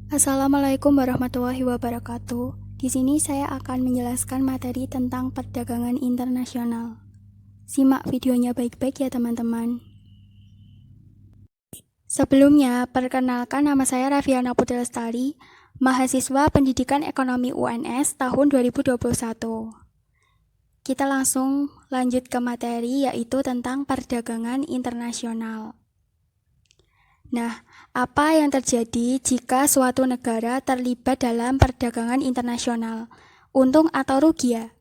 Assalamualaikum warahmatullahi wabarakatuh. Di sini saya akan menjelaskan materi tentang perdagangan internasional. Simak videonya baik-baik ya teman-teman. Sebelumnya, perkenalkan nama saya Rafiana Putri Lestari, mahasiswa Pendidikan Ekonomi UNS tahun 2021. Kita langsung lanjut ke materi yaitu tentang perdagangan internasional. Nah, apa yang terjadi jika suatu negara terlibat dalam perdagangan internasional? Untung atau rugi ya?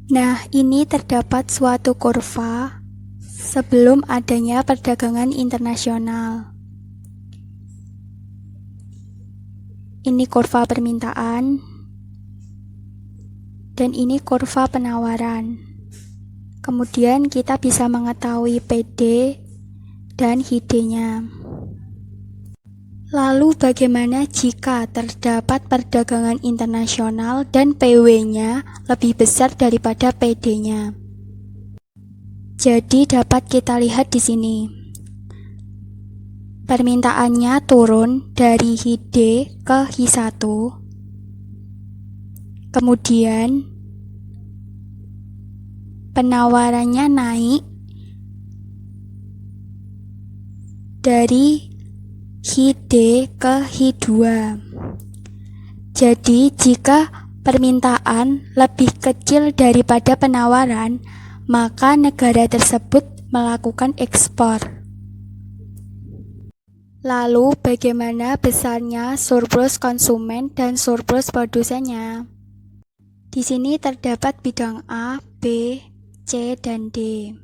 Nah, ini terdapat suatu kurva sebelum adanya perdagangan internasional. Ini kurva permintaan dan ini kurva penawaran. Kemudian kita bisa mengetahui PD dan HID-nya. Lalu bagaimana jika terdapat perdagangan internasional dan PW-nya lebih besar daripada PD-nya? Jadi dapat kita lihat di sini. Permintaannya turun dari HID ke Hi1. Kemudian penawarannya naik dari HID ke Hi2. Jadi jika permintaan lebih kecil daripada penawaran, maka negara tersebut melakukan ekspor. Lalu bagaimana besarnya surplus konsumen dan surplus produsennya? Di sini terdapat bidang A, B, C, dan D.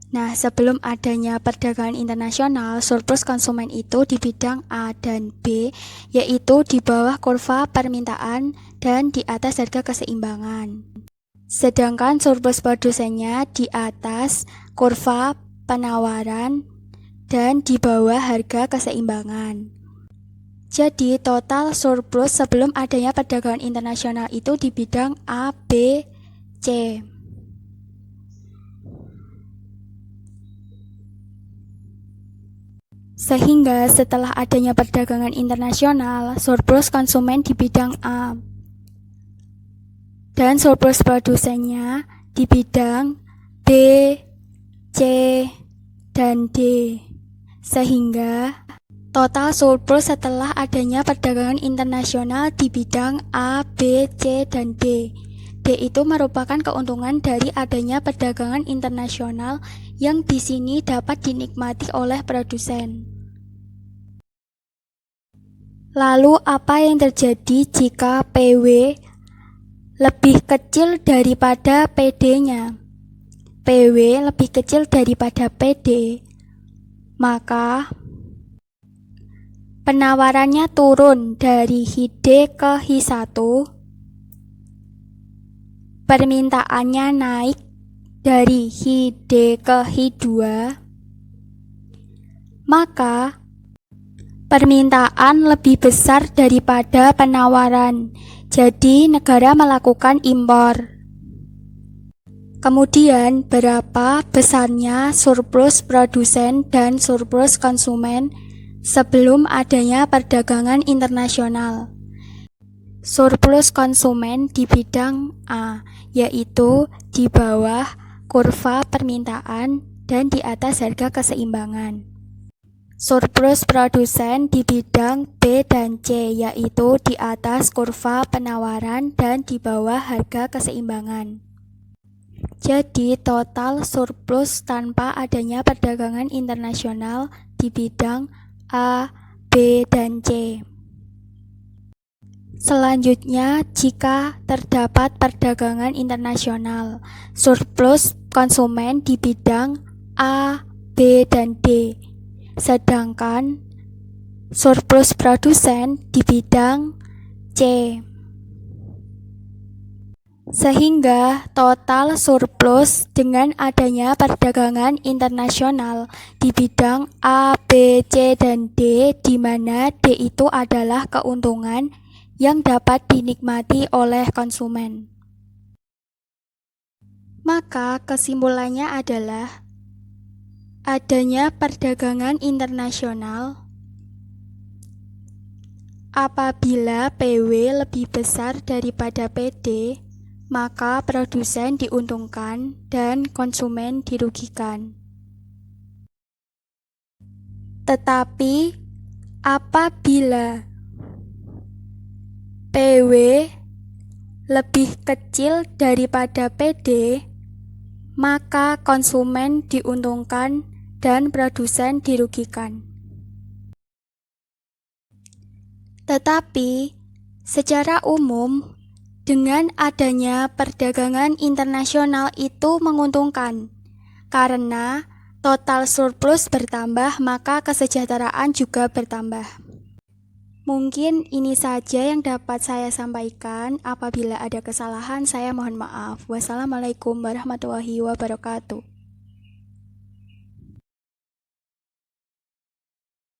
Nah, sebelum adanya perdagangan internasional, surplus konsumen itu di bidang A dan B, yaitu di bawah kurva permintaan dan di atas harga keseimbangan. Sedangkan surplus produsennya di atas kurva penawaran dan di bawah harga keseimbangan. Jadi, total surplus sebelum adanya perdagangan internasional itu di bidang A, B, C. Sehingga setelah adanya perdagangan internasional, surplus konsumen di bidang A dan surplus produsennya di bidang B, C, dan D. Sehingga total surplus setelah adanya perdagangan internasional di bidang A, B, C, dan D. D itu merupakan keuntungan dari adanya perdagangan internasional yang di sini dapat dinikmati oleh produsen. Lalu apa yang terjadi jika PW lebih kecil daripada PD-nya? PW lebih kecil daripada PD, maka penawarannya turun dari HID ke Hi1, permintaannya naik dari HID ke Hi2, maka permintaan lebih besar daripada penawaran, jadi negara melakukan impor. Kemudian, berapa besarnya surplus produsen dan surplus konsumen sebelum adanya perdagangan internasional? Surplus konsumen di bidang A, yaitu di bawah kurva permintaan dan di atas harga keseimbangan. Surplus produsen di bidang B dan C, yaitu di atas kurva penawaran dan di bawah harga keseimbangan. Jadi total surplus tanpa adanya perdagangan internasional di bidang A, B, dan C. Selanjutnya, jika terdapat perdagangan internasional, surplus konsumen di bidang A, B, dan D, sedangkan surplus produsen di bidang C. Sehingga total surplus dengan adanya perdagangan internasional di bidang A, B, C, dan D, di mana D itu adalah keuntungan yang dapat dinikmati oleh konsumen. Maka kesimpulannya adalah adanya perdagangan internasional apabila PW lebih besar daripada PD, maka produsen diuntungkan dan konsumen dirugikan. Tetapi apabila PW lebih kecil daripada PD, maka konsumen diuntungkan dan produsen dirugikan. Tetapi secara umum, dengan adanya perdagangan internasional itu menguntungkan, karena total surplus bertambah, maka kesejahteraan juga bertambah. Mungkin ini saja yang dapat saya sampaikan. Apabila ada kesalahan, saya mohon maaf. Wassalamualaikum warahmatullahi wabarakatuh.